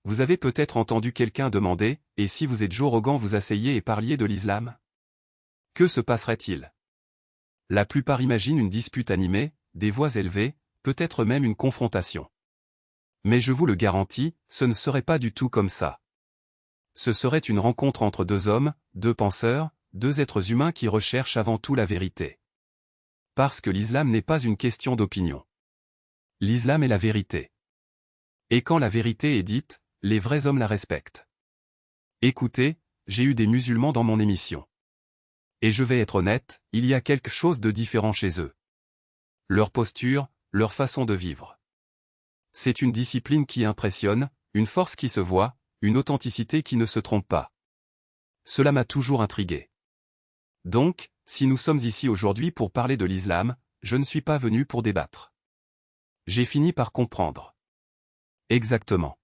Vous avez peut-être entendu quelqu'un demander, et si vous êtes Joe Rogan vous asseyez et parliez de l'islam? Que se passerait-il? La plupart imaginent une dispute animée, des voix élevées, peut-être même une confrontation. Mais je vous le garantis, ce ne serait pas du tout comme ça. Ce serait une rencontre entre deux hommes, deux penseurs, deux êtres humains qui recherchent avant tout la vérité. Parce que l'islam n'est pas une question d'opinion. L'islam est la vérité. Et quand la vérité est dite, les vrais hommes la respectent. Écoutez, j'ai eu des musulmans dans mon émission. Et je vais être honnête, il y a quelque chose de différent chez eux. Leur posture, leur façon de vivre. C'est une discipline qui impressionne, une force qui se voit, une authenticité qui ne se trompe pas. Cela m'a toujours intrigué. Donc, si nous sommes ici aujourd'hui pour parler de l'islam, je ne suis pas venu pour débattre. J'ai fini par comprendre. Exactement.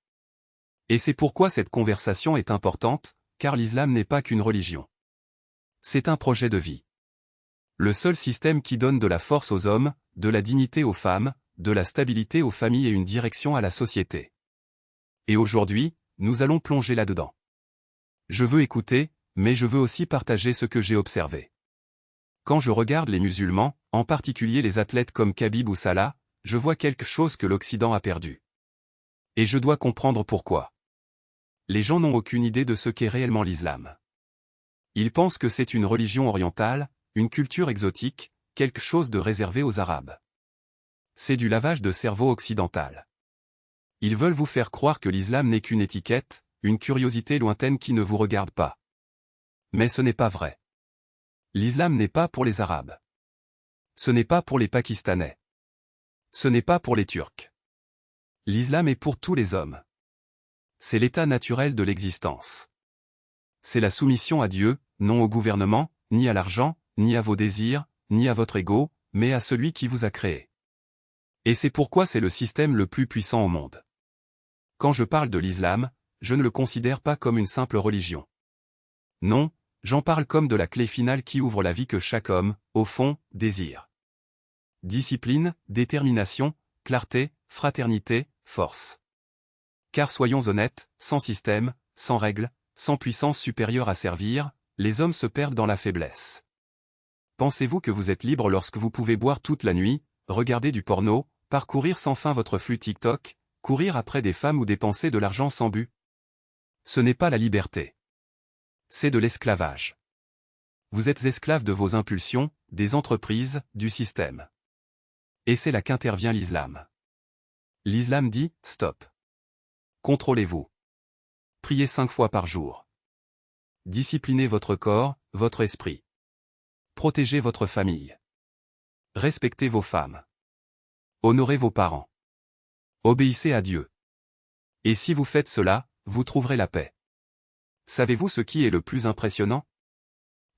Et c'est pourquoi cette conversation est importante, car l'islam n'est pas qu'une religion. C'est un projet de vie. Le seul système qui donne de la force aux hommes, de la dignité aux femmes, de la stabilité aux familles et une direction à la société. Et aujourd'hui, nous allons plonger là-dedans. Je veux écouter, mais je veux aussi partager ce que j'ai observé. Quand je regarde les musulmans, en particulier les athlètes comme Khabib ou Salah, je vois quelque chose que l'Occident a perdu. Et je dois comprendre pourquoi. Les gens n'ont aucune idée de ce qu'est réellement l'islam. Ils pensent que c'est une religion orientale, une culture exotique, quelque chose de réservé aux Arabes. C'est du lavage de cerveau occidental. Ils veulent vous faire croire que l'islam n'est qu'une étiquette, une curiosité lointaine qui ne vous regarde pas. Mais ce n'est pas vrai. L'islam n'est pas pour les Arabes. Ce n'est pas pour les Pakistanais. Ce n'est pas pour les Turcs. L'islam est pour tous les hommes. C'est l'état naturel de l'existence. C'est la soumission à Dieu, non au gouvernement, ni à l'argent, ni à vos désirs, ni à votre ego, mais à celui qui vous a créé. Et c'est pourquoi c'est le système le plus puissant au monde. Quand je parle de l'islam, je ne le considère pas comme une simple religion. Non, j'en parle comme de la clé finale qui ouvre la vie que chaque homme, au fond, désire. Discipline, détermination, clarté, fraternité, force. Car soyons honnêtes, sans système, sans règles, sans puissance supérieure à servir, les hommes se perdent dans la faiblesse. Pensez-vous que vous êtes libre lorsque vous pouvez boire toute la nuit, regarder du porno, parcourir sans fin votre flux TikTok, courir après des femmes ou dépenser de l'argent sans but? Ce n'est pas la liberté. C'est de l'esclavage. Vous êtes esclave de vos impulsions, des entreprises, du système. Et c'est là qu'intervient l'islam. L'islam dit « Stop ». Contrôlez-vous. Priez 5 fois par jour. Disciplinez votre corps, votre esprit. Protégez votre famille. Respectez vos femmes. Honorez vos parents. Obéissez à Dieu. Et si vous faites cela, vous trouverez la paix. Savez-vous ce qui est le plus impressionnant?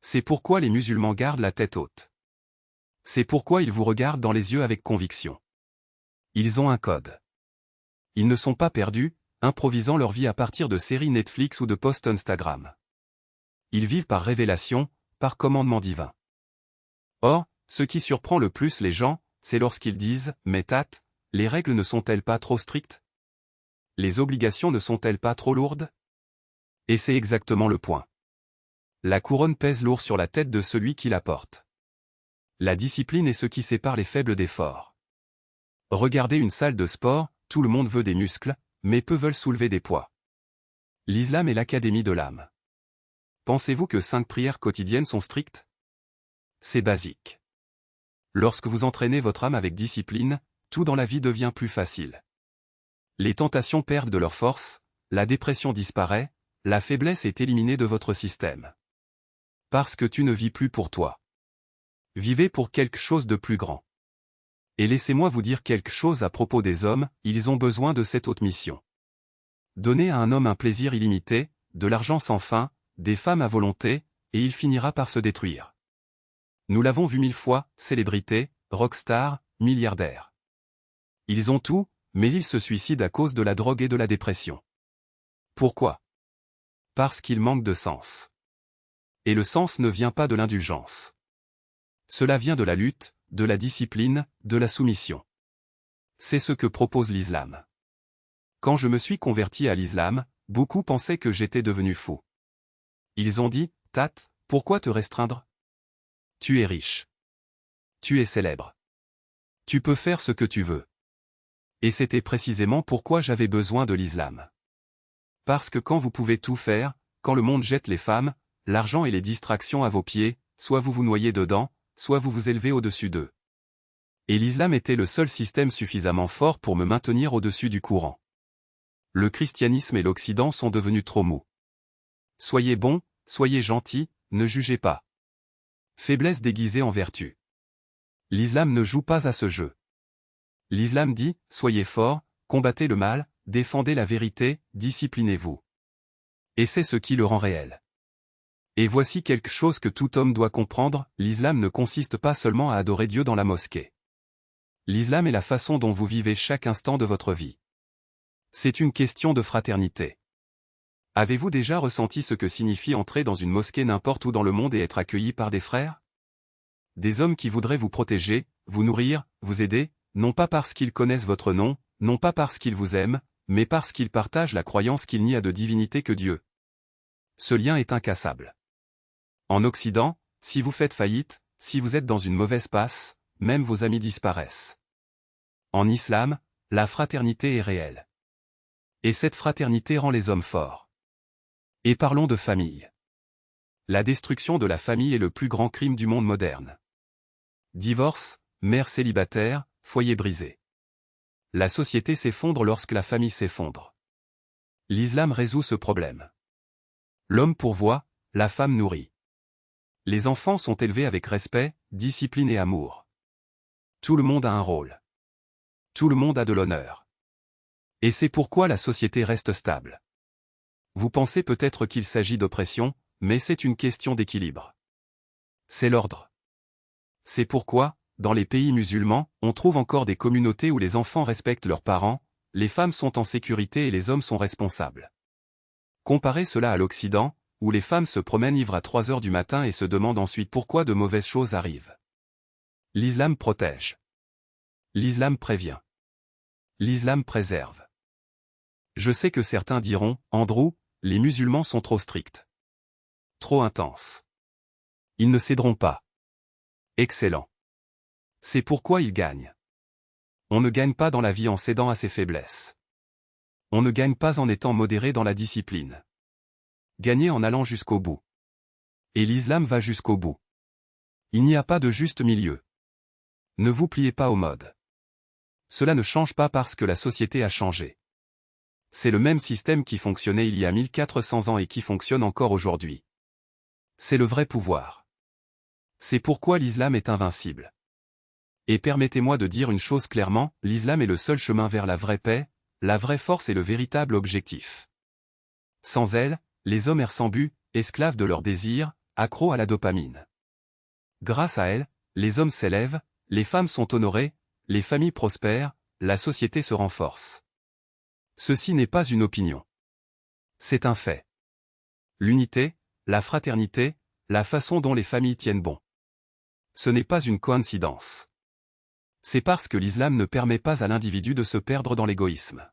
C'est pourquoi les musulmans gardent la tête haute. C'est pourquoi ils vous regardent dans les yeux avec conviction. Ils ont un code. Ils ne sont pas perdus, improvisant leur vie à partir de séries Netflix ou de posts Instagram. Ils vivent par révélation, par commandement divin. Or, ce qui surprend le plus les gens, c'est lorsqu'ils disent « Mais Tat, les règles ne sont-elles pas trop strictes? Les obligations ne sont-elles pas trop lourdes ?» Et c'est exactement le point. La couronne pèse lourd sur la tête de celui qui la porte. La discipline est ce qui sépare les faibles des forts. Regardez une salle de sport, tout le monde veut des muscles, mais peu veulent soulever des poids. L'islam est l'académie de l'âme. Pensez-vous que 5 prières quotidiennes sont strictes? C'est basique. Lorsque vous entraînez votre âme avec discipline, tout dans la vie devient plus facile. Les tentations perdent de leur force, la dépression disparaît, la faiblesse est éliminée de votre système. Parce que tu ne vis plus pour toi. Vivez pour quelque chose de plus grand. Et laissez-moi vous dire quelque chose à propos des hommes, ils ont besoin de cette haute mission. Donnez à un homme un plaisir illimité, de l'argent sans fin, des femmes à volonté, et il finira par se détruire. Nous l'avons vu 1000 fois, célébrités, rockstars, milliardaires. Ils ont tout, mais ils se suicident à cause de la drogue et de la dépression. Pourquoi? Parce qu'il manque de sens. Et le sens ne vient pas de l'indulgence. Cela vient de la lutte, de la discipline, de la soumission. C'est ce que propose l'islam. Quand je me suis converti à l'islam, beaucoup pensaient que j'étais devenu fou. Ils ont dit, Tat, pourquoi te restreindre? Tu es riche. Tu es célèbre. Tu peux faire ce que tu veux. Et c'était précisément pourquoi j'avais besoin de l'islam. Parce que quand vous pouvez tout faire, quand le monde jette les femmes, l'argent et les distractions à vos pieds, soit vous vous noyez dedans, soit vous vous élevez au-dessus d'eux. Et l'islam était le seul système suffisamment fort pour me maintenir au-dessus du courant. Le christianisme et l'Occident sont devenus trop mous. Soyez bons, soyez gentils, ne jugez pas. Faiblesse déguisée en vertu. L'islam ne joue pas à ce jeu. L'islam dit, soyez forts, combattez le mal, défendez la vérité, disciplinez-vous. Et c'est ce qui le rend réel. Et voici quelque chose que tout homme doit comprendre, l'islam ne consiste pas seulement à adorer Dieu dans la mosquée. L'islam est la façon dont vous vivez chaque instant de votre vie. C'est une question de fraternité. Avez-vous déjà ressenti ce que signifie entrer dans une mosquée n'importe où dans le monde et être accueilli par des frères? Des hommes qui voudraient vous protéger, vous nourrir, vous aider, non pas parce qu'ils connaissent votre nom, non pas parce qu'ils vous aiment, mais parce qu'ils partagent la croyance qu'il n'y a de divinité que Dieu. Ce lien est incassable. En Occident, si vous faites faillite, si vous êtes dans une mauvaise passe, même vos amis disparaissent. En islam, la fraternité est réelle. Et cette fraternité rend les hommes forts. Et parlons de famille. La destruction de la famille est le plus grand crime du monde moderne. Divorce, mère célibataire, foyer brisé. La société s'effondre lorsque la famille s'effondre. L'islam résout ce problème. L'homme pourvoit, la femme nourrit. Les enfants sont élevés avec respect, discipline et amour. Tout le monde a un rôle. Tout le monde a de l'honneur. Et c'est pourquoi la société reste stable. Vous pensez peut-être qu'il s'agit d'oppression, mais c'est une question d'équilibre. C'est l'ordre. C'est pourquoi, dans les pays musulmans, on trouve encore des communautés où les enfants respectent leurs parents, les femmes sont en sécurité et les hommes sont responsables. Comparez cela à l'Occident, où les femmes se promènent ivres à 3 heures du matin et se demandent ensuite pourquoi de mauvaises choses arrivent. L'islam protège. L'islam prévient. L'islam préserve. Je sais que certains diront, Andrew, les musulmans sont trop stricts. Trop intenses. Ils ne céderont pas. Excellent. C'est pourquoi ils gagnent. On ne gagne pas dans la vie en cédant à ses faiblesses. On ne gagne pas en étant modéré dans la discipline. Gagnez en allant jusqu'au bout. Et l'islam va jusqu'au bout. Il n'y a pas de juste milieu. Ne vous pliez pas aux modes. Cela ne change pas parce que la société a changé. C'est le même système qui fonctionnait il y a 1400 ans et qui fonctionne encore aujourd'hui. C'est le vrai pouvoir. C'est pourquoi l'islam est invincible. Et permettez-moi de dire une chose clairement, l'islam est le seul chemin vers la vraie paix, la vraie force et le véritable objectif. Sans elle, les hommes errent sans but, esclaves de leurs désirs, accros à la dopamine. Grâce à elle, les hommes s'élèvent, les femmes sont honorées, les familles prospèrent, la société se renforce. Ceci n'est pas une opinion. C'est un fait. L'unité, la fraternité, la façon dont les familles tiennent bon. Ce n'est pas une coïncidence. C'est parce que l'islam ne permet pas à l'individu de se perdre dans l'égoïsme.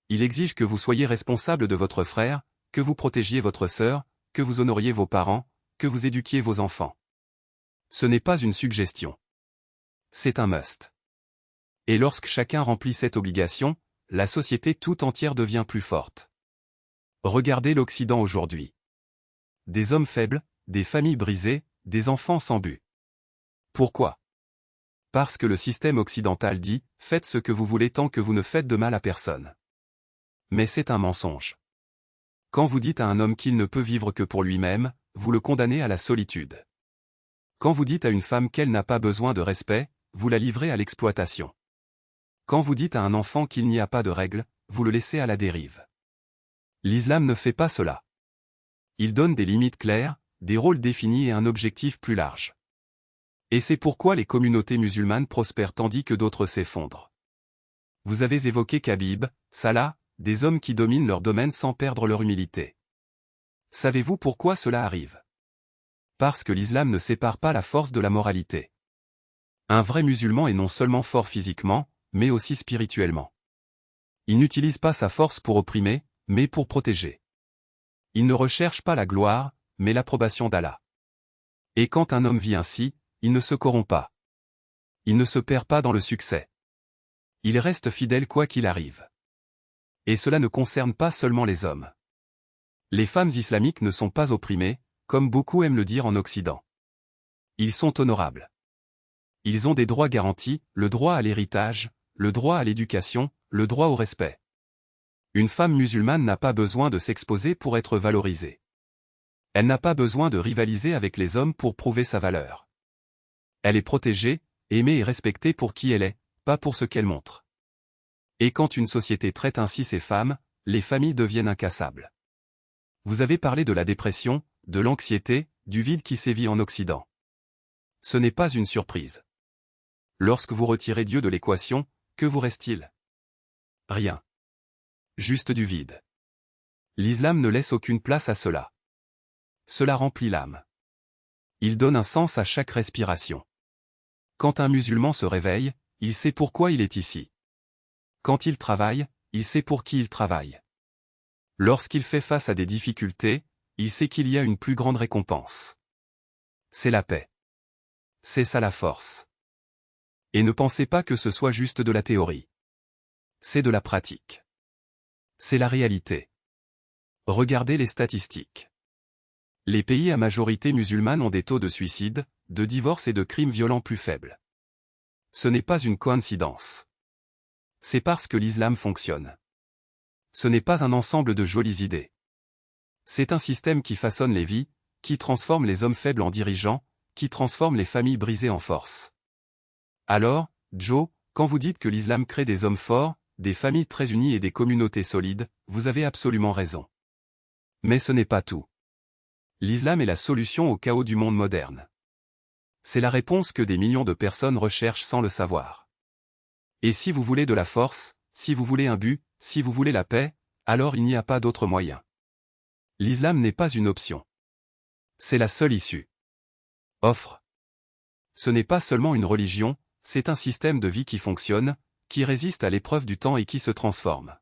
Il exige que vous soyez responsable de votre frère, que vous protégiez votre sœur, que vous honoriez vos parents, que vous éduquiez vos enfants. Ce n'est pas une suggestion. C'est un must. Et lorsque chacun remplit cette obligation, la société tout entière devient plus forte. Regardez l'Occident aujourd'hui. Des hommes faibles, des familles brisées, des enfants sans but. Pourquoi? Parce que le système occidental dit, faites ce que vous voulez tant que vous ne faites de mal à personne. Mais c'est un mensonge. Quand vous dites à un homme qu'il ne peut vivre que pour lui-même, vous le condamnez à la solitude. Quand vous dites à une femme qu'elle n'a pas besoin de respect, vous la livrez à l'exploitation. Quand vous dites à un enfant qu'il n'y a pas de règles, vous le laissez à la dérive. L'islam ne fait pas cela. Il donne des limites claires, des rôles définis et un objectif plus large. Et c'est pourquoi les communautés musulmanes prospèrent tandis que d'autres s'effondrent. Vous avez évoqué Khabib, Salah, des hommes qui dominent leur domaine sans perdre leur humilité. Savez-vous pourquoi cela arrive? Parce que l'islam ne sépare pas la force de la moralité. Un vrai musulman est non seulement fort physiquement, mais aussi spirituellement. Il n'utilise pas sa force pour opprimer, mais pour protéger. Il ne recherche pas la gloire, mais l'approbation d'Allah. Et quand un homme vit ainsi, il ne se corrompt pas. Il ne se perd pas dans le succès. Il reste fidèle quoi qu'il arrive. Et cela ne concerne pas seulement les hommes. Les femmes islamiques ne sont pas opprimées, comme beaucoup aiment le dire en Occident. Ils sont honorables. Ils ont des droits garantis, le droit à l'héritage, le droit à l'éducation, le droit au respect. Une femme musulmane n'a pas besoin de s'exposer pour être valorisée. Elle n'a pas besoin de rivaliser avec les hommes pour prouver sa valeur. Elle est protégée, aimée et respectée pour qui elle est, pas pour ce qu'elle montre. Et quand une société traite ainsi ses femmes, les familles deviennent incassables. Vous avez parlé de la dépression, de l'anxiété, du vide qui sévit en Occident. Ce n'est pas une surprise. Lorsque vous retirez Dieu de l'équation, que vous reste-t-il? Rien. Juste du vide. L'islam ne laisse aucune place à cela. Cela remplit l'âme. Il donne un sens à chaque respiration. Quand un musulman se réveille, il sait pourquoi il est ici. Quand il travaille, il sait pour qui il travaille. Lorsqu'il fait face à des difficultés, il sait qu'il y a une plus grande récompense. C'est la paix. C'est ça la force. Et ne pensez pas que ce soit juste de la théorie. C'est de la pratique. C'est la réalité. Regardez les statistiques. Les pays à majorité musulmane ont des taux de suicide, de divorce et de crimes violents plus faibles. Ce n'est pas une coïncidence. C'est parce que l'islam fonctionne. Ce n'est pas un ensemble de jolies idées. C'est un système qui façonne les vies, qui transforme les hommes faibles en dirigeants, qui transforme les familles brisées en force. Alors, Joe, quand vous dites que l'islam crée des hommes forts, des familles très unies et des communautés solides, vous avez absolument raison. Mais ce n'est pas tout. L'islam est la solution au chaos du monde moderne. C'est la réponse que des millions de personnes recherchent sans le savoir. Et si vous voulez de la force, si vous voulez un but, si vous voulez la paix, alors il n'y a pas d'autre moyen. L'islam n'est pas une option. C'est la seule issue. Offre. Ce n'est pas seulement une religion, c'est un système de vie qui fonctionne, qui résiste à l'épreuve du temps et qui se transforme.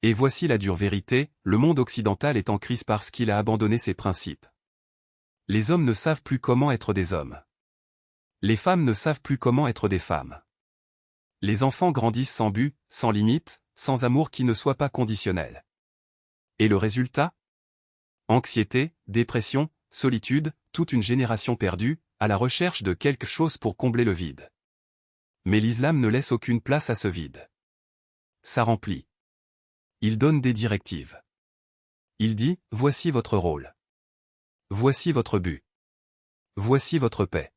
Et voici la dure vérité, le monde occidental est en crise parce qu'il a abandonné ses principes. Les hommes ne savent plus comment être des hommes. Les femmes ne savent plus comment être des femmes. Les enfants grandissent sans but, sans limite, sans amour qui ne soit pas conditionnel. Et le résultat? Anxiété, dépression, solitude, toute une génération perdue, à la recherche de quelque chose pour combler le vide. Mais l'islam ne laisse aucune place à ce vide. Ça remplit. Il donne des directives. Il dit, voici votre rôle. Voici votre but. Voici votre paix.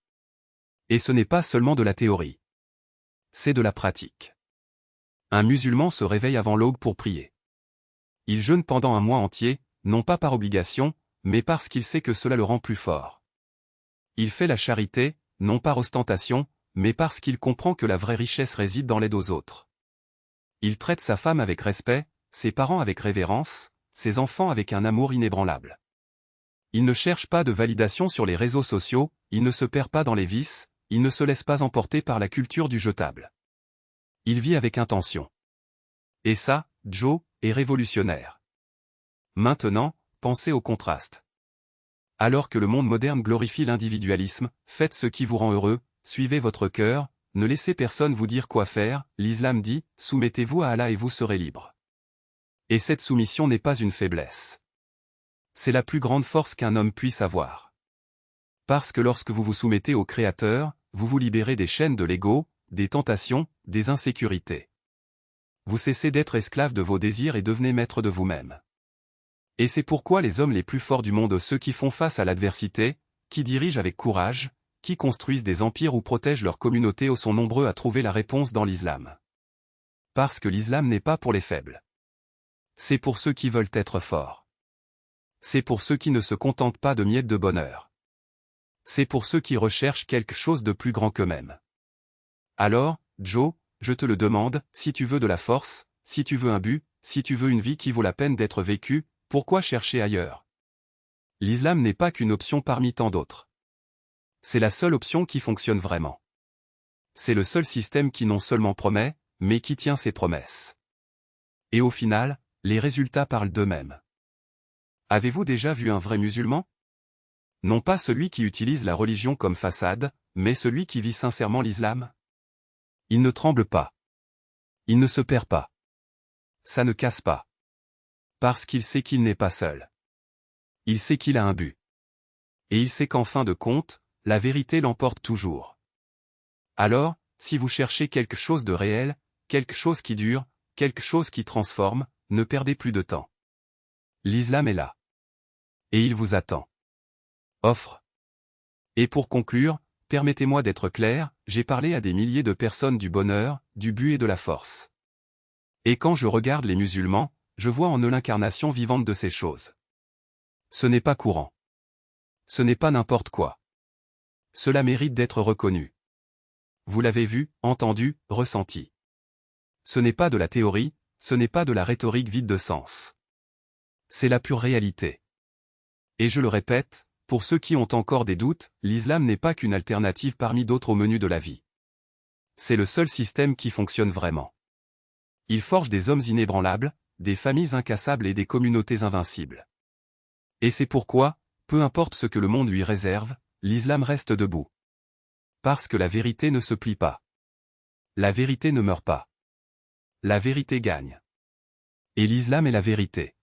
Et ce n'est pas seulement de la théorie. C'est de la pratique. Un musulman se réveille avant l'aube pour prier. Il jeûne pendant un mois entier, non pas par obligation, mais parce qu'il sait que cela le rend plus fort. Il fait la charité, non par ostentation, mais parce qu'il comprend que la vraie richesse réside dans l'aide aux autres. Il traite sa femme avec respect, ses parents avec révérence, ses enfants avec un amour inébranlable. Il ne cherche pas de validation sur les réseaux sociaux, il ne se perd pas dans les vices, il ne se laisse pas emporter par la culture du jetable. Il vit avec intention. Et ça, Joe, est révolutionnaire. Maintenant, pensez au contraste. Alors que le monde moderne glorifie l'individualisme, faites ce qui vous rend heureux, suivez votre cœur, ne laissez personne vous dire quoi faire, l'islam dit, soumettez-vous à Allah et vous serez libre. Et cette soumission n'est pas une faiblesse. C'est la plus grande force qu'un homme puisse avoir. Parce que lorsque vous vous soumettez au Créateur, vous vous libérez des chaînes de l'ego, des tentations, des insécurités. Vous cessez d'être esclave de vos désirs et devenez maître de vous-même. Et c'est pourquoi les hommes les plus forts du monde, ceux qui font face à l'adversité, qui dirigent avec courage, qui construisent des empires ou protègent leur communauté sont nombreux à trouver la réponse dans l'islam. Parce que l'islam n'est pas pour les faibles. C'est pour ceux qui veulent être forts. C'est pour ceux qui ne se contentent pas de miettes de bonheur. C'est pour ceux qui recherchent quelque chose de plus grand qu'eux-mêmes. Alors, Joe, je te le demande, si tu veux de la force, si tu veux un but, si tu veux une vie qui vaut la peine d'être vécue, pourquoi chercher ailleurs? L'islam n'est pas qu'une option parmi tant d'autres. C'est la seule option qui fonctionne vraiment. C'est le seul système qui non seulement promet, mais qui tient ses promesses. Et au final, les résultats parlent d'eux-mêmes. Avez-vous déjà vu un vrai musulman? Non pas celui qui utilise la religion comme façade, mais celui qui vit sincèrement l'islam? Il ne tremble pas. Il ne se perd pas. Ça ne casse pas. Parce qu'il sait qu'il n'est pas seul. Il sait qu'il a un but. Et il sait qu'en fin de compte, la vérité l'emporte toujours. Alors, si vous cherchez quelque chose de réel, quelque chose qui dure, quelque chose qui transforme, ne perdez plus de temps. L'islam est là. Et il vous attend. Offre. Et pour conclure, permettez-moi d'être clair, j'ai parlé à des milliers de personnes du bonheur, du but et de la force. Et quand je regarde les musulmans, je vois en eux l'incarnation vivante de ces choses. Ce n'est pas courant. Ce n'est pas n'importe quoi. Cela mérite d'être reconnu. Vous l'avez vu, entendu, ressenti. Ce n'est pas de la théorie, ce n'est pas de la rhétorique vide de sens. C'est la pure réalité. Et je le répète, pour ceux qui ont encore des doutes, l'islam n'est pas qu'une alternative parmi d'autres au menu de la vie. C'est le seul système qui fonctionne vraiment. Il forge des hommes inébranlables, des familles incassables et des communautés invincibles. Et c'est pourquoi, peu importe ce que le monde lui réserve, l'islam reste debout. Parce que la vérité ne se plie pas. La vérité ne meurt pas. La vérité gagne. Et l'islam est la vérité.